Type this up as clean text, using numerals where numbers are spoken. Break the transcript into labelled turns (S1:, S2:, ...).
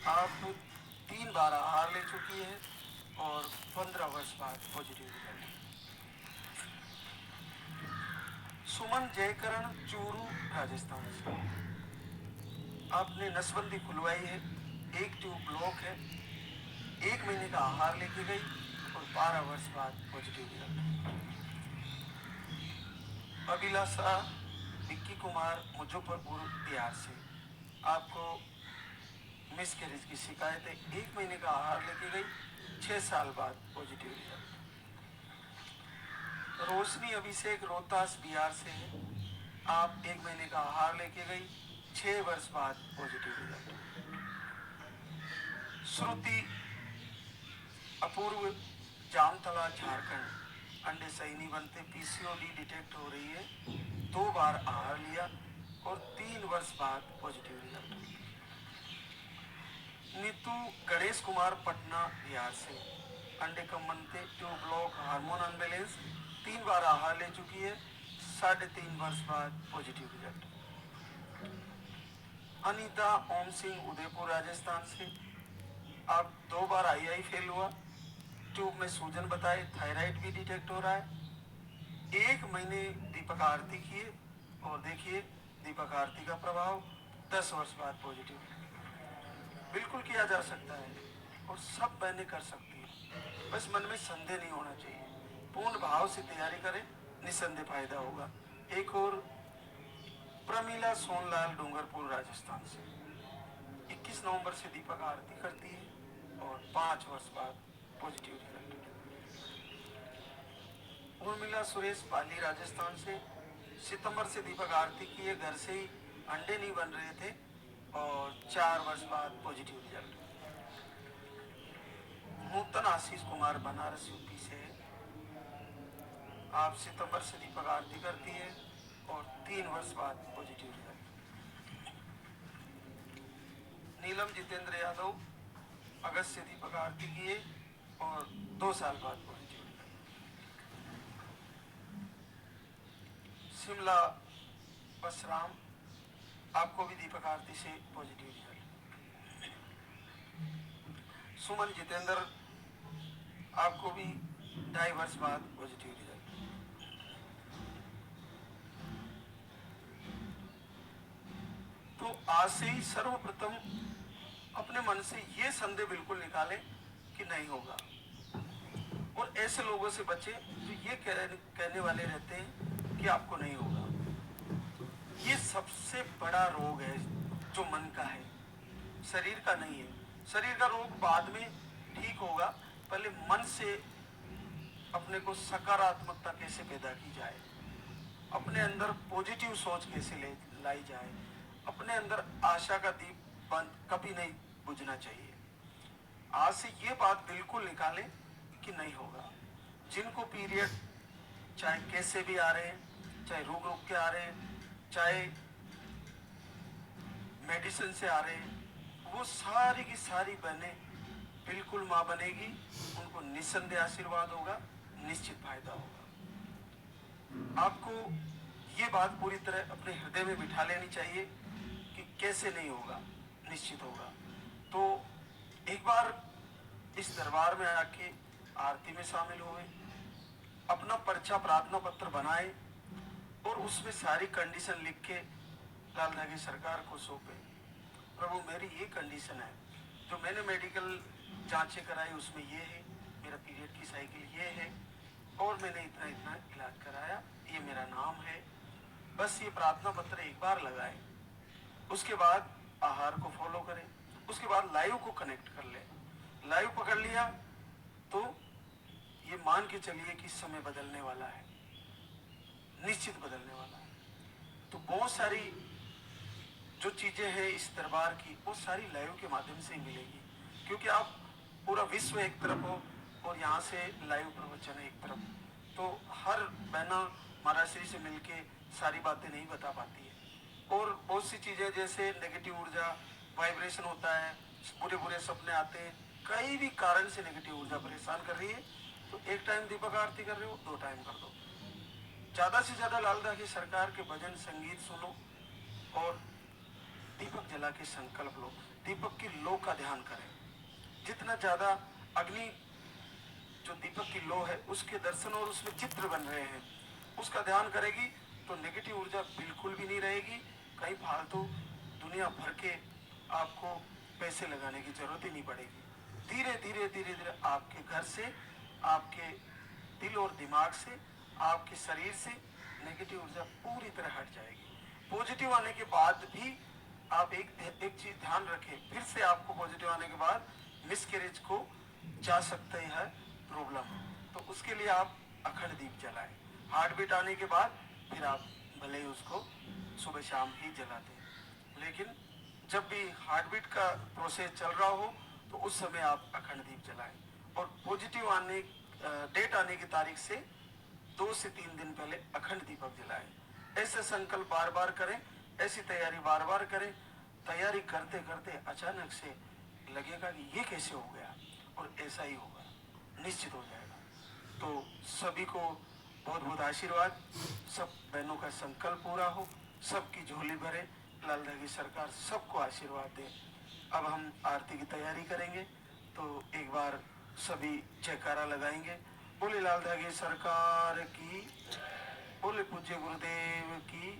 S1: आप 3 बार आहार ले चुकी है और 15 वर्ष बाद पॉजिटिव रिजल्ट। सुमन जयकरण, चूरू, राजस्थान से। आपने नसबंदी खुलवाई है, एक ट्यूब ब्लॉक है, 1 महीने का आहार लेके गई और 12 वर्ष बाद पॉजिटिव रिजल्ट। अभिलाषा विक्की कुमार, मुजफ्फरपुर, बिहार से। आपको मिसकैरेज की शिकायत है, 1 महीने का आहार लेके गई, 6 साल बाद पॉजिटिव रिजल्ट। रोशनी अभिषेक, रोहतास, बिहार से है। आप 1 महीने का आहार लेके गई, 6 वर्ष बाद पॉजिटिव रिजल्ट। श्रुति अपूर्व, जामतला, झारखंड। अंडे सही नहीं बनते, पीसीओडी डिटेक्ट हो रही है, 2 बार आहार लिया और 3 वर्ष बाद पॉजिटिव रिजल्ट। नीतू गणेश कुमार, पटना, बिहार से। अंडे कम बनते, ट्यूब ब्लॉक, हार्मोन अनबैलेंस, 3 बार आहार ले चुकी है, 3.5 वर्ष बाद पॉजिटिव रिजल्ट। अनीता ओम सिंह, उदयपुर, राजस्थान से। आप 2 बार आई फेल हुआ, ट्यूब में सूजन बताए, थायराइड भी डिटेक्ट हो रहा है। 1 महीने दीपक आरती किए और देखिए दीपक आरती का प्रभाव, 10 वर्ष बाद पॉजिटिव। बिल्कुल किया जा सकता है और सब बहनें कर सकती है, बस मन में संदेह नहीं होना चाहिए। पूर्ण भाव से तैयारी करें, निसंदेह फायदा होगा। एक और प्रमीला सोनलाल, डूंगरपुर, राजस्थान से। 21 नवंबर से दीपक आरती करती है और 5 वर्ष बाद पॉजिटिव रिजल्ट। उर्मिला सुरेश, पाली, राजस्थान से। सितंबर से दीपक आरती की है, घर से ही अंडे नहीं बन रहे थे और 4 वर्ष बाद पॉजिटिव रिजल्ट। नूतन आशीष कुमार, बनारस, यूपी से। आप सितंबर से दीपक आरती करती है और 3 वर्ष बाद पॉजिटिव रिजल्ट। नीलम जितेंद्र यादव, अगस्त से दीपक आरती किए और 2 साल बाद पॉजिटिव रिजल्ट। शिमला बसराम, आपको भी दीपक आरती से पॉजिटिव रिजल्ट। सुमन जितेंद्र, आपको भी 2.5 वर्ष बाद पॉजिटिव रिजल्ट। तो आज से ही सर्वप्रथम अपने मन से ये संदेह बिल्कुल निकालें कि नहीं होगा, और ऐसे लोगों से बचें जो ये कहने वाले रहते हैं कि आपको नहीं होगा। ये सबसे बड़ा रोग है जो मन का है, शरीर का नहीं है। शरीर का रोग बाद में ठीक होगा, पहले मन से अपने को सकारात्मकता कैसे पैदा की जाए, अपने अंदर पॉजिटिव सोच कैसे लाई जाए, अपने अंदर आशा का दीप बंद कभी नहीं बुझना चाहिए। आज से ये बात बिल्कुल निकालें कि नहीं होगा। जिनको पीरियड चाहे कैसे भी आ रहे हैं, चाहे रुक रुक के आ रहे हैं, चाहे मेडिसिन से आ रहे हैं, वो सारी की सारी बहनें बिल्कुल माँ बनेगी, उनको निस्संदेह आशीर्वाद होगा, निश्चित फायदा होगा। आपको ये बात पूरी तरह अपने हृदय में बिठा लेनी चाहिए कि कैसे नहीं होगा, निश्चित होगा। तो एक बार इस दरबार में आके आरती में शामिल हुए, अपना पर्चा प्रार्थना पत्र बनाए और उसमें सारी कंडीशन लिख के लाल धागे सरकार को सौंपे। प्रभु, मेरी ये कंडीशन है, जो मैंने मेडिकल जांचें कराई उसमें ये है, मेरा पीरियड की साइकिल ये है और मैंने इतना इतना इलाज कराया, ये मेरा नाम है। बस ये प्रार्थना पत्र एक बार लगाए, उसके बाद आहार को फॉलो करें, उसके बाद लाइव को कनेक्ट कर ले। लाइव पकड़ लिया तो ये मान के चलिए कि समय बदलने वाला है, निश्चित बदलने वाला है। तो बहुत सारी जो चीजें हैं इस दरबार की, वो सारी लाइव के माध्यम से ही मिलेगी, क्योंकि आप पूरा विश्व एक तरफ हो और यहाँ से लाइव प्रवचन है एक तरफ, तो हर बहना महाराज श्री से मिलके सारी बातें नहीं बता पाती है। और बहुत सी चीजें जैसे नेगेटिव ऊर्जा, वाइब्रेशन होता है, बुरे बुरे सपने आते हैं, कई भी कारण से नेगेटिव ऊर्जा परेशान कर रही है, तो एक टाइम दीपक आरती कर रहे हो, 2 टाइम कर दो। ज्यादा से ज्यादा लाल धागे सरकार के भजन संगीत सुनो और दीपक जला के संकल्प लो। दीपक की लो का का ध्यान करें। जितना ज़्यादा अग्नि जो दीपक की लो है उसके दर्शन और उसमें चित्र बन रहे हैं उसका ध्यान करेगी तो नेगेटिव ऊर्जा बिल्कुल भी नहीं रहेगी। कहीं फालतू दुनिया भर के आपको पैसे लगाने की जरूरत ही नहीं पड़ेगी। धीरे धीरे धीरे धीरे आपके घर से, आपके दिल और दिमाग से, आपके शरीर से नेगेटिव ऊर्जा पूरी तरह हट जाएगी। पॉजिटिव आने के बाद भी आप एक चीज ध्यान रखें, फिर से आपको पॉजिटिव आने के बाद मिसकैरेज को जा सकते हैं प्रॉब्लम, तो उसके लिए आप अखंड दीप जलाएं। हार्ट बीट आने के बाद फिर आप भले ही उसको सुबह शाम ही जलाते हैं, लेकिन जब भी हार्ट बीट का प्रोसेस चल रहा हो तो उस समय आप अखंड दीप जलाएं। और पॉजिटिव आने डेट आने की तारीख से 2 से 3 दिन पहले अखंड दीपक जलाएं। ऐसे संकल्प बार बार करें, ऐसी तैयारी बार बार करें। तैयारी करते करते अचानक से लगेगा कि ये कैसे हो गया, और ऐसा ही होगा, निश्चित हो जाएगा। तो सभी को बहुत बहुत आशीर्वाद। सब बहनों का संकल्प पूरा हो, सबकी झोली भरे, लाल धागी सरकार सबको आशीर्वाद दे। अब हम आरती की तैयारी करेंगे, तो एक बार सभी जयकारा लगाएंगे। बोले लाल धागी सरकार की, बोले पूज्य गुरुदेव की।